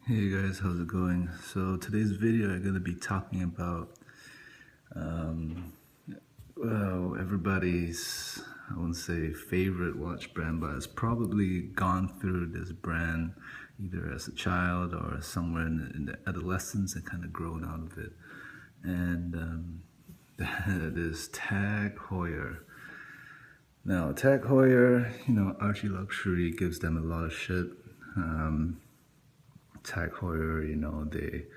Hey guys, how's it going? So today's video I'm going to be talking about everybody's, I wouldn't say favorite watch brand, but has probably gone through this brand either as a child or somewhere in the adolescence and kind of grown out of it. And that is Tag Heuer. Now, Tag Heuer, Archie Luxury gives them a lot of shit. Tag Heuer, they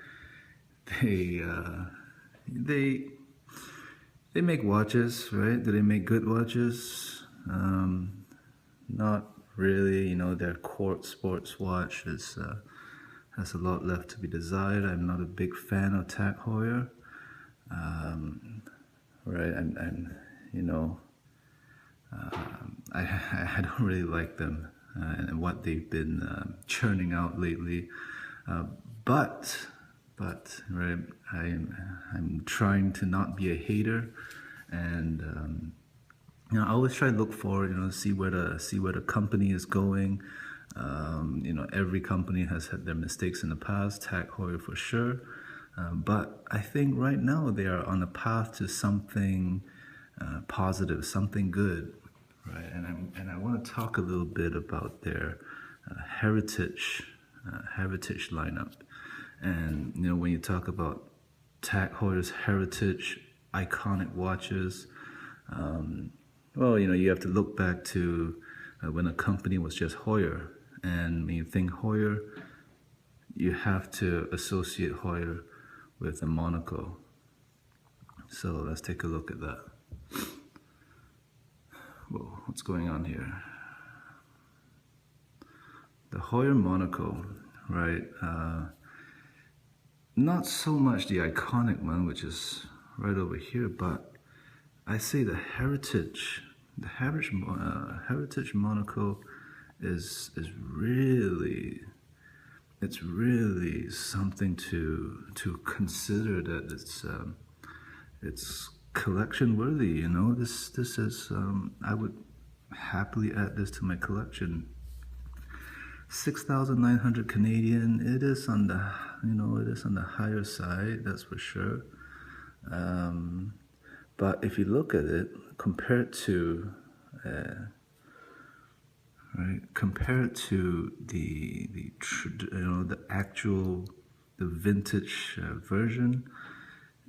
they they make watches, right? Do they make good watches? Not really. Their court sports watch has a lot left to be desired. I'm not a big fan of Tag Heuer, right? I don't really like them and what they've been churning out lately. Uh, but right, I'm trying to not be a hater, and I always try to look forward. See where the company is going. Every company has had their mistakes in the past. Tag Heuer for sure, but I think right now they are on a path to something positive, something good, right? And I want to talk a little bit about their heritage lineup. And when you talk about Tag Heuer's heritage iconic watches, well, you have to look back to when a company was just Heuer. And when you think Heuer, you have to associate Heuer with a Monaco. So let's take a look at that. Whoa, what's going on here? The Heuer Monaco, right? Not so much the iconic one, which is right over here, but I say the heritage Monaco is really, it's really something to consider, that it's collection worthy. This is I would happily add this to my collection. 6,900 Canadian. It is on the higher side, that's for sure. But if you look at it compared to the the vintage version,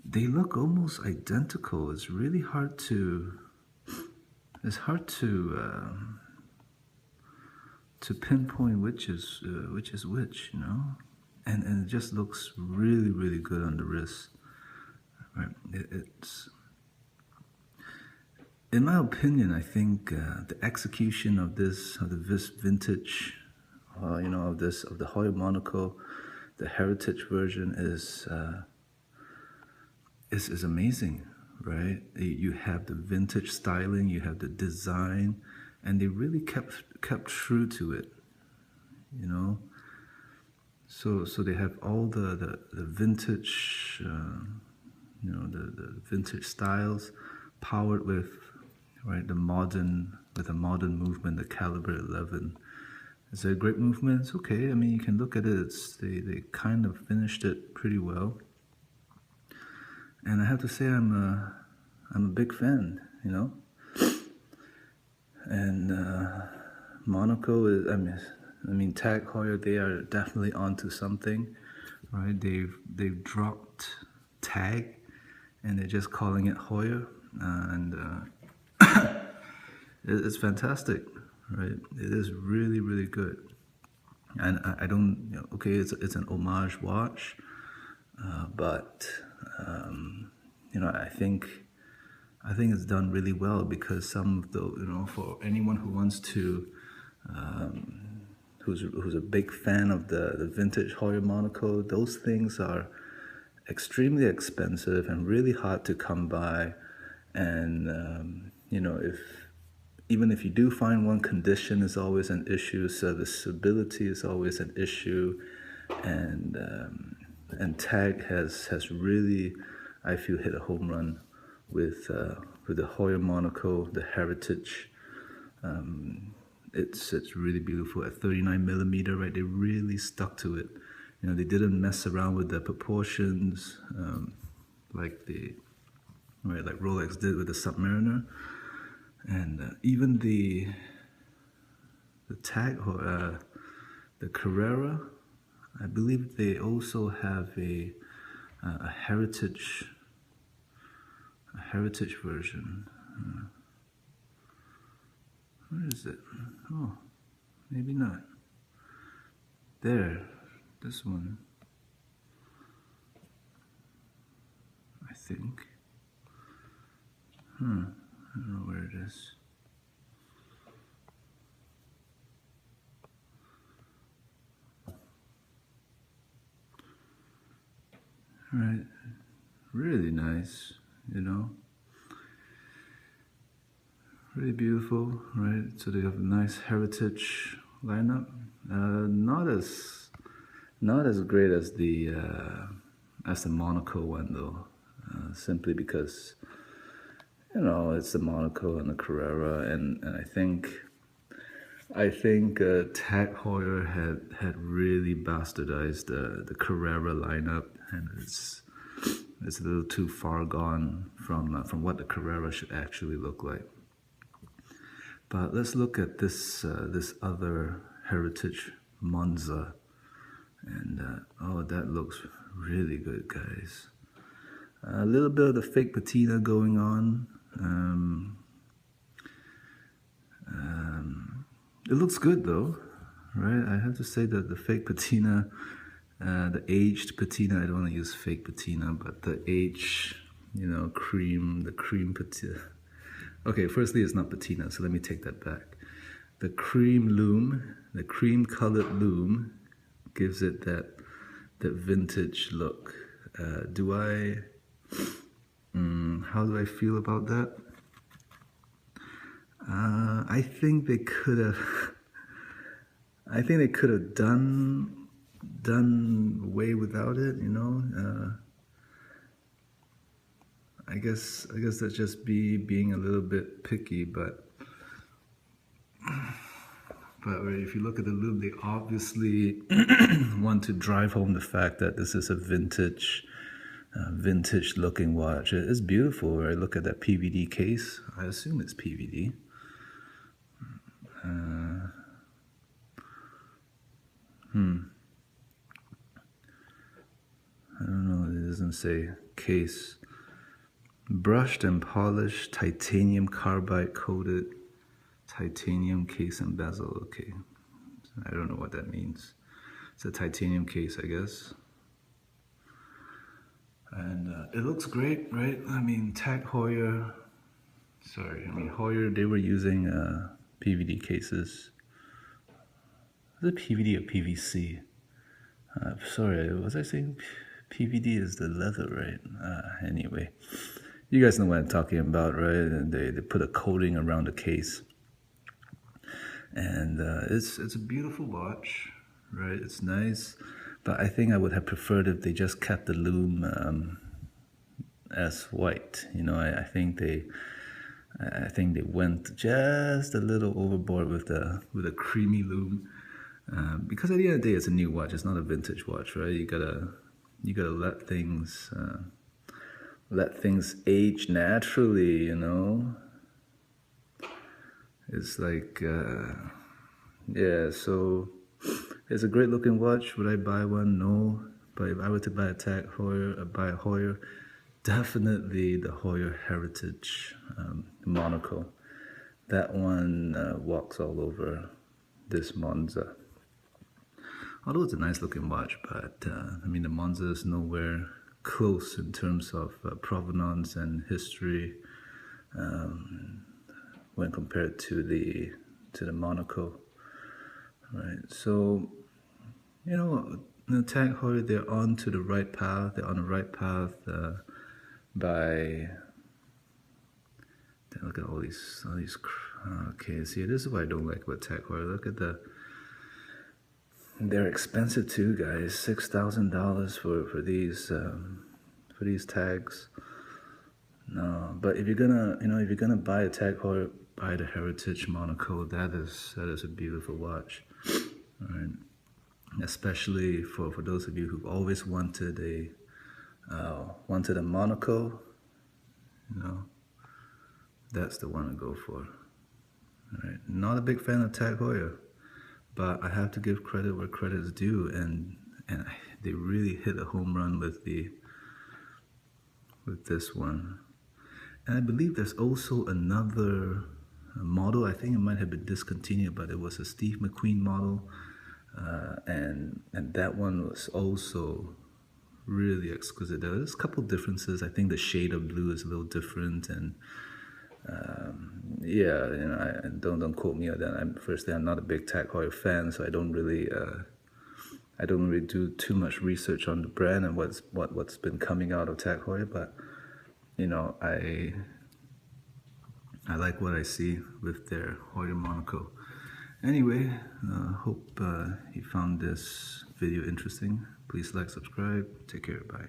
they look almost identical. It's really hard to pinpoint which is which, and it just looks really, really good on the wrist, right? It's, in my opinion, I think the execution of this vintage, of the Heuer Monaco, the heritage version is amazing, right? You have the vintage styling, you have the design, and they really kept true to it, So they have all the vintage, the vintage styles, powered with a modern movement, the caliber 11. It's a great movement. It's okay. I mean, you can look at it. They kind of finished it pretty well. And I have to say, I'm a big fan, And Monaco is, Tag Heuer, they are definitely onto something, right? They've dropped Tag, and they're just calling it Heuer, and it's fantastic, right? It is really, really good. And I don't, okay, it's an homage watch, but I think it's done really well, because some of the, for anyone who wants to, who's a big fan of the vintage Heuer Monaco, those things are extremely expensive and really hard to come by. And even if you do find one, condition is always an issue, serviceability is always an issue, and Tag has really, I feel, hit a home run with the Heuer Monaco, the heritage. It's really beautiful at 39 millimeter, right? They really stuck to it, You know, they didn't mess around with the proportions like like Rolex did with the Submariner, and even the Tag the Carrera. I believe they also have a heritage version. Where is it? Oh, maybe not. There, this one. I think. I don't know where it is. Right, really nice, you know. Really beautiful, right? So they have a nice heritage lineup. Not as great as the Monaco one though, simply because you know it's the Monaco and the Carrera, and I think Tag Heuer had really bastardized the Carrera lineup, and it's a little too far gone from what the Carrera should actually look like. But let's look at this this other heritage Monza, and oh, that looks really good, guys. A little bit of the fake patina going on. It looks good though, right? I have to say that the fake patina, the aged patina, I don't want to use fake patina, but the aged, you know, the cream patina. Okay, firstly, it's not patina, so let me take that back. The cream loom, the cream colored loom, gives it that vintage look. How do I feel about that? I think they could have. I think they could have done way without it. You know. I guess that's just being a little bit picky, but if you look at the loop, they obviously want to drive home the fact that this is a vintage looking watch. It's beautiful, right? Look at that PVD case. I assume it's PVD. I don't know, it doesn't say case. Brushed and polished titanium carbide coated titanium case and bezel. Okay, I don't know what that means. It's a titanium case, I guess. And it looks great, right? I mean, Heuer, they were using PVD cases. Is it PVD or PVC? Sorry, was I saying PVD is the leather, right? Anyway, you guys know what I'm talking about, right? And they put a coating around the case. And it's a beautiful watch, right? It's nice, but I think I would have preferred if they just kept the loom as white. You know, I think they went just a little overboard with a creamy loom, because at the end of the day, it's a new watch. It's not a vintage watch, right? You gotta let things age naturally. You know. It's like, yeah, so it's a great looking watch. Would I buy one? No. But if I were to buy a Heuer, definitely the Heuer Heritage Monaco. That one walks all over this Monza. Although it's a nice looking watch, but I mean, the Monza is nowhere close in terms of provenance and history. When compared to the Monaco, right? So, you know, the Tag Heuer, they're on to the right path. They're on the right path by. Look at all these. Okay, see, this is what I don't like about Tag Heuer. Look at they're expensive too, guys. $6,000 for these tags. No, but if you're gonna buy a Tag Heuer, buy the Heritage Monaco. That is a beautiful watch. All right. especially for those of you who've always wanted a monocle. You know, that's the one to go for. All right. Not a big fan of Tag Heuer, but I have to give credit where credit is due, and they really hit a home run with this one. And I believe there's also another model. I think it might have been discontinued, but it was a Steve McQueen model, and that one was also really exquisite. There's a couple differences. I think the shade of blue is a little different, and yeah, you know, don't quote me on that. Firstly, I'm not a big Tag Heuer fan, so I don't really do too much research on the brand and what's been coming out of Tag Heuer. But you know, I like what I see with their Heuer monocle. Anyway, hope you found this video interesting. Please like, subscribe. Take care. Bye.